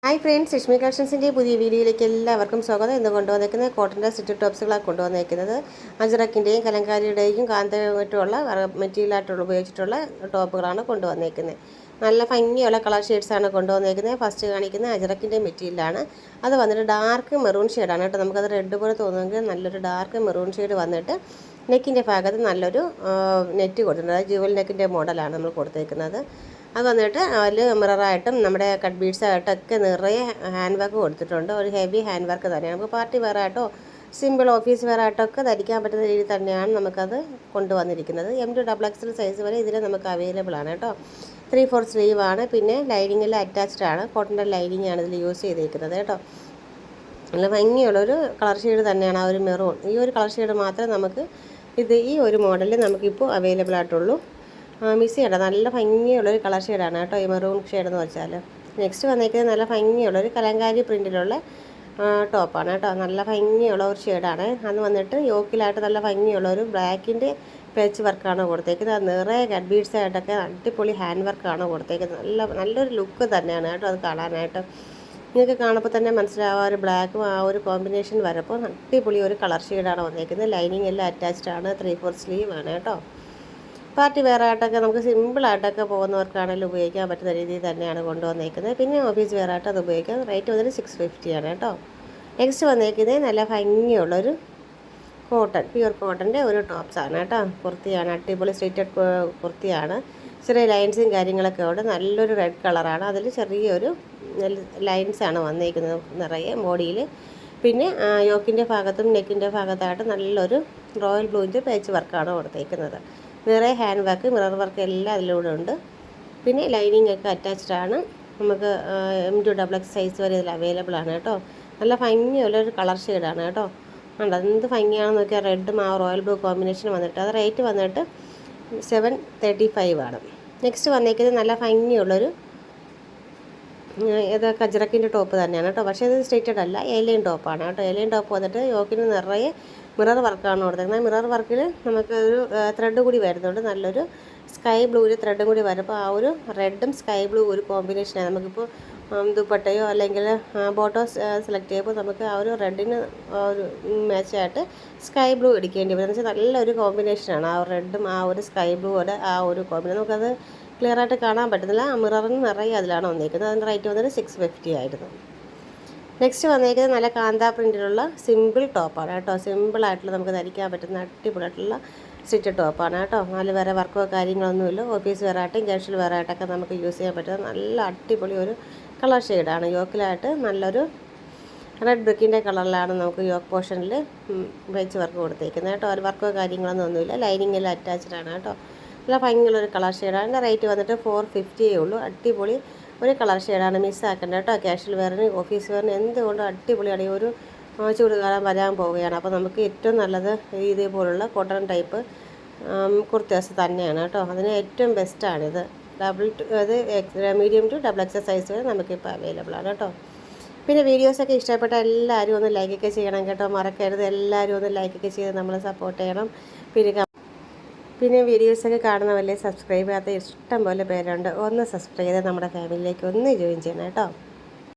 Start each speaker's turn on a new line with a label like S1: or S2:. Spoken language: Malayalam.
S1: ഹായ് ഫ്രണ്ട്സ്, രശ്മി കളക്ഷൻസിൻ്റെ പുതിയ വീഡിയോയിലേക്ക് എല്ലാവർക്കും സ്വാഗതം. ഇന്ന് കൊണ്ടുവന്നിരിക്കുന്നത് കോട്ടൻ്റെ സിറ്റി ടോപ്സുകളാണ് കൊണ്ടുവന്നിരിക്കുന്നത്. അജറക്കിൻ്റെയും കലങ്കാരിയുടെയും കാന്തമായിട്ടുള്ള മെറ്റീരിയലായിട്ടുള്ള ഉപയോഗിച്ചിട്ടുള്ള ടോപ്പുകളാണ് കൊണ്ടുവന്നിരിക്കുന്നത്. നല്ല ഭംഗിയുള്ള കളർ ഷെയ്ഡ്സാണ് കൊണ്ടുവന്നിരിക്കുന്നത്. ഫസ്റ്റ് കാണിക്കുന്നത് അജറക്കിൻ്റെ മെറ്റീരിയലാണ്. അത് വന്നിട്ട് ഡാർക്ക് മെറൂൺ ഷെയ്ഡാണ് കേട്ടോ. നമുക്കത് റെഡ് പോലെ തോന്നുമെങ്കിൽ നല്ലൊരു ഡാർക്ക് മെറൂൺ ഷെയ്ഡ് വന്നിട്ട് നെക്കിൻ്റെ ഭാഗത്ത് നല്ലൊരു നെറ്റ് കൊടുത്തിട്ടുണ്ട്. അതായത് ജുവൽ നെക്കിൻ്റെ മോഡലാണ് നമ്മൾ കൊടുത്തേക്കുന്നത്. അത് വന്നിട്ട് അതിൽ മിററായിട്ടും നമ്മുടെ കട്ട് ബീഡ്സായിട്ടൊക്കെ നിറയെ ഹാൻഡ് വർക്ക് കൊടുത്തിട്ടുണ്ട്. ഒരു ഹെവി ഹാൻഡ് വർക്ക് തന്നെയാണ്. നമുക്ക് പാർട്ടി വെയറായിട്ടോ സിമ്പിൾ ഓഫീസ് വെയറായിട്ടൊക്കെ ധരിക്കാൻ പറ്റുന്ന രീതിയിൽ തന്നെയാണ് നമുക്കത് കൊണ്ടുവന്നിരിക്കുന്നത്. M2XXL സൈസ് വരെ ഇതിൽ നമുക്ക് അവൈലബിൾ ആണ് കേട്ടോ. 3/4 സ്ലീവാണ്. പിന്നെ ലൈനിങ്ങെല്ലാം അറ്റാച്ച്ഡ് ആണ്. കോട്ടൻ്റെ ലൈനിങ് ആണ് ഇതിൽ യൂസ് ചെയ്തിരിക്കുന്നത് കേട്ടോ. നല്ല ഭംഗിയുള്ളൊരു കളർ ഷെയ്ഡ് തന്നെയാണ് ആ ഒരു മെറൂൺ. ഈ ഒരു കളർ ഷെയ്ഡ് മാത്രമേ നമുക്ക് ഈ ഒരു മോഡലിൽ നമുക്കിപ്പോൾ അവൈലബിൾ ആയിട്ടുള്ളൂ. മിസ് ചെയ്യണ്ട, നല്ല ഭംഗിയുള്ളൊരു കളർ ഷെയ്ഡാണ് കേട്ടോ ഈ മെറൂൺ ഷെയ്ഡ് എന്ന് വെച്ചാൽ. നെക്സ്റ്റ് വന്നേക്കുന്നത് നല്ല ഭംഗിയുള്ളൊരു കലങ്കാരി പ്രിൻറ്റിലുള്ള ടോപ്പാണ് കേട്ടോ. നല്ല ഭംഗിയുള്ള ഒരു ഷെയ്ഡാണ്. അന്ന് വന്നിട്ട് യോക്കിലായിട്ട് നല്ല ഭംഗിയുള്ള ഒരു ബ്ലാക്കിൻ്റെ പേച്ച് വർക്കാണ് കൊടുത്തേക്കുന്നത്. അത് നിറയെ കട്ട് ബീഡ്സായിട്ടൊക്കെ അടിപൊളി ഹാൻഡ് വർക്കാണ് കൊടുത്തേക്കുന്നത്. നല്ലൊരു ലുക്ക് തന്നെയാണ് കേട്ടോ അത് കാണാനായിട്ട്. നിങ്ങൾക്ക് കാണുമ്പോൾ തന്നെ മനസ്സിലാവും ആ ഒരു ബ്ലാക്കും ആ ഒരു കോമ്പിനേഷൻ വരപ്പോൾ അടിപൊളി ഒരു കളർ ഷെയ്ഡാണ് വന്നേക്കുന്നത്. ലൈനിങ് എല്ലാം അറ്റാച്ച്ഡ് ആണ്. 3/4 സ്ലീവ് ആണ് കേട്ടോ. പാർട്ടി വെയറായിട്ടൊക്കെ നമുക്ക് സിമ്പിളായിട്ടൊക്കെ പോകുന്നവർക്കാണെങ്കിലും ഉപയോഗിക്കാൻ പറ്റുന്ന രീതിയിൽ തന്നെയാണ് കൊണ്ടുവന്നേക്കുന്നത്. പിന്നെ ഓഫീസ് വെയറായിട്ട് അത് ഉപയോഗിക്കാം. റേറ്റ് വന്നിട്ട് 650 ആണ് കേട്ടോ. നെക്സ്റ്റ് വന്നേക്കുന്നത് നല്ല ഭംഗിയുള്ളൊരു പ്യുർ കോട്ടൻ്റെ ഒരു ടോപ്സാണ് കേട്ടോ. കുർത്തിയാണ്, അടിപൊളി സ്ട്രെയിറ്റഡ് കുർത്തിയാണ്. ചെറിയ ലൈൻസും കാര്യങ്ങളൊക്കെ ഉണ്ട്. നല്ലൊരു റെഡ് കളറാണ്. അതിൽ ചെറിയൊരു ലൈൻസാണ് വന്നേക്കുന്നത് നിറയെ ബോഡിയിൽ. പിന്നെ യോക്കിൻ്റെ ഭാഗത്തും നെക്കിൻ്റെ ഭാഗത്തായിട്ട് നല്ലൊരു റോയൽ ബ്ലൂവിൻ്റെ പേച്ച് വർക്കാണ് കൊടുത്തേക്കുന്നത്. നിറയെ ഹാൻഡ് വർക്ക്, മിറർ വർക്ക് എല്ലാം അതിലൂടെ ഉണ്ട്. പിന്നെ ലൈനിങ് ഒക്കെ അറ്റാച്ച്ഡ് ആണ്. നമുക്ക് M2XX സൈസ് വരെ ഇതിൽ അവൈലബിൾ ആണ് കേട്ടോ. നല്ല ഭംഗിയുള്ളൊരു കളർ ഷെയ്ഡാണ് കേട്ടോ. ഉണ്ട്, എന്ത് ഭംഗിയാണെന്ന് നോക്കിയാൽ റെഡും ആ റോയൽ ബ്ലൂ കോമ്പിനേഷൻ വന്നിട്ട് അത് റേറ്റ് വന്നിട്ട് 735 ആണ്. നെക്സ്റ്റ് വന്നേക്കുന്നത് നല്ല ഭംഗിയുള്ളൊരു അജറക്കിൻ്റെ ടോപ്പ് തന്നെയാണ് കേട്ടോ. പക്ഷേ ഇത് സ്ട്രെയിറ്റഡ് അല്ല, ഏലിയൻ ടോപ്പാണ് കേട്ടോ. ഏലിയൻ ടോപ്പ് വന്നിട്ട് യോക്കിന് നിറയെ മിറർ വർക്കാണ് കൊടുത്തേക്കുന്നത്. മിറർ വർക്കിൽ നമുക്കൊരു ത്രെഡ് കൂടി വരുന്നുണ്ട്. നല്ലൊരു സ്കൈ ബ്ലൂവിൽ ത്രെഡും കൂടി വരുമ്പോൾ ആ ഒരു റെഡും സ്കൈ ബ്ലൂ ഒരു കോമ്പിനേഷനാണ്. നമുക്കിപ്പോൾ ദുപ്പട്ടയോ അല്ലെങ്കിൽ ബോട്ടോ സെലക്ട് ചെയ്യുമ്പോൾ നമുക്ക് ആ ഒരു റെഡിന് ഒരു മാച്ചായിട്ട് സ്കൈ ബ്ലൂ എടുക്കേണ്ടി വരും. എന്ന് വെച്ചാൽ നല്ലൊരു കോമ്പിനേഷനാണ്. ആ റെഡും ആ ഒരു സ്കൈ ബ്ലൂയുടെ ആ ഒരു കോമ്പിനേഷൻ നമുക്കത് ക്ലിയർ ആയിട്ട് കാണാൻ പറ്റുന്നില്ല. ആ മിററിന് നിറയെ അതിലാണ് വന്നിരിക്കുന്നത്. അതിൻ്റെ റേറ്റ് വന്നിട്ട് 650 ആയിരുന്നു. നെക്സ്റ്റ് വന്നിരിക്കുന്നത് നല്ല കാന്ത പ്രിൻറ്റിലുള്ള സിമ്പിൾ ടോപ്പാണ് കേട്ടോ. സിമ്പിളായിട്ടുള്ള നമുക്ക് ധരിക്കാൻ പറ്റുന്ന അടിപൊളിയായിട്ടുള്ള സ്റ്റിച്ച് ടോപ്പാണ് കേട്ടോ. നാല് വേറെ വർക്കോ കാര്യങ്ങളൊന്നുമില്ല. ഓഫീസ് വെയറായിട്ടും ക്യാഷ്വൽ വെയറായിട്ടൊക്കെ നമുക്ക് യൂസ് ചെയ്യാൻ പറ്റുന്ന നല്ല അടിപൊളി ഒരു കളർ ഷെയ്ഡാണ്. യോക്കിലായിട്ട് നല്ലൊരു റെഡ് ബ്രിക്കിൻ്റെ കളറിലാണ് നമുക്ക് യോക്ക് പോർഷനിൽ വെച്ച് വർക്ക് കൊടുത്തേക്കുന്നത് കേട്ടോ. ഒരു വർക്കോ കാര്യങ്ങളൊന്നുമില്ല. ലൈനിങ് എല്ലാം അറ്റാച്ച്ഡ് ആണ് കേട്ടോ. നല്ല ഭംഗിയുള്ളൊരു കളർ ഷെയ്ഡാണ്. അതിൻ്റെ റേറ്റ് വന്നിട്ട് 450 ഉള്ളൂ. അടിപൊളി ഒരു കളർ ഷെയ്ഡാണ്. മിസ്സാക്കേണ്ട കേട്ടോ. ക്യാഷ്വൽ വെയറിന് ഓഫീസ് വെയറിന് എന്തുകൊണ്ടും അടിപൊളിയാണ്. ഈ ഒരു ചൂടുകാലം വരാൻ പോവുകയാണ്. അപ്പോൾ നമുക്ക് ഏറ്റവും നല്ലത് ഇതേപോലുള്ള കോട്ടൺ ടൈപ്പ് കുർത്തേഴ്സ് തന്നെയാണ് കേട്ടോ. അതിന് ഏറ്റവും ബെസ്റ്റാണിത്. മീഡിയം ടു XX സൈസ് വരെ നമുക്കിപ്പോൾ അവൈലബിൾ ആണ് കേട്ടോ. പിന്നെ വീഡിയോസൊക്കെ ഇഷ്ടപ്പെട്ട എല്ലാവരും ഒന്ന് ലൈക്കൊക്കെ ചെയ്യണം കേട്ടോ. മറക്കരുത്, എല്ലാവരും ഒന്ന് ലൈക്കൊക്കെ ചെയ്ത് നമ്മളെ സപ്പോർട്ട് ചെയ്യണം. പിന്നെ വീഡിയോസൊക്കെ കാണുന്നവല്ലേ സബ്സ്ക്രൈബ് ചെയ്യാത്ത ഇഷ്ടം പോലെ പേരുണ്ട്. ഒന്ന് സബ്സ്ക്രൈബ് ചെയ്ത് നമ്മുടെ ഫാമിലിയിലേക്ക് ഒന്ന് ജോയിൻ ചെയ്യണം കേട്ടോ.